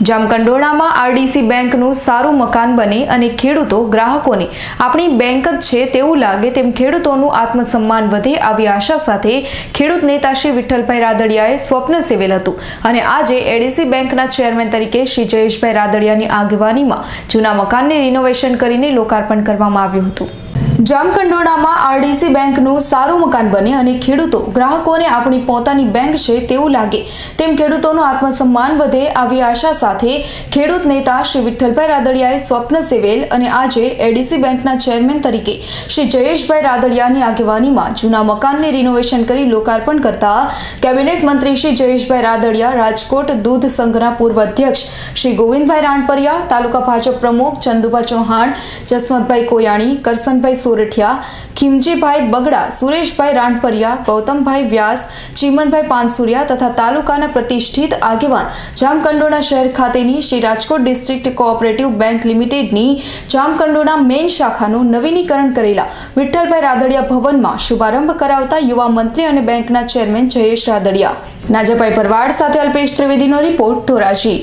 જામકંડોરણામાં RDC બેંકનું સારું મકાન બને અને ખેડૂતો ગ્રાહકોને આપણી બેંક જ છે તેવું લાગે તેમ ખેડૂતોનું આત્મસન્માન વધે આવી આશા સાથે ખેડૂત નેતા શ્રી વિઠ્ઠલભાઈ રાદડિયાએ સ્વપ્ન સેવેલ હતું અને આજે એડીસી બેંકના ચેરમેન તરીકે શ્રી જયેશભાઈ રાદડિયાની આગેવાનીમાં જૂના મકાનને રિનોવેશન કરીને લોકાર્પણ કરવામાં આવ્યું હતું। જામકંડોરણામાં આરડીસી બેંકનું સારું મકાન બને અને ખેડૂતો ગ્રાહકોને આપણી પોતાની બેંક છે તેવું લાગે તેમ ખેડૂતોનું આત્મસન્માન વધે આવી આશા સાથે ખેડૂત નેતા શ્રી વિઠ્ઠલભાઈ રાદડિયાએ સ્વપ્ન સેવેલ અને આજે એડીસી બેંકના ચેરમેન તરીકે શ્રી જયેશભાઈ રાદડિયાની આગેવાનીમાં જૂના મકાનને રિનોવેશન કરી લોકાર્પણ કરતા કેબિનેટ મંત્રી શ્રી જયેશભાઈ રાદડિયા, રાજકોટ દૂધ સંઘના પૂર્વ અધ્યક્ષ શ્રી ગોવિંદભાઈ રાણપરિયા, તાલુકા ભાજપ પ્રમુખ ચંદુભા ચૌહાણ, જસવંતભાઈ કોયાણી, કરસનભાઈ સોરઠિયા, ખીમજીભાઈ બગડા, સુરેશભાઈ રાણપરિયા, ગૌતમભાઈ વ્યાસ, ચીમનભાઈ પાનસુરિયા તથા તાલુકાના પ્રતિષ્ઠિત આગેવાન જામકંડોરણા શહેર ખાતેની Shri Rajkot district cooperative bank લિમિટેડની જામકંડોરણા મેઇન શાખાનું નવીનીકરણ કરેલા વિઠ્ઠલભાઈ રાદડિયા ભવનમાં શુભારંભ કરાવતા યુવા મંત્રી અને બેંકના ચેરમેન જયેશ રાદડિયા। નાજાભાઈ ભરવાડ સાથે અલ્પેશ ત્રિવેદીનો રિપોર્ટ, ધોરાજી।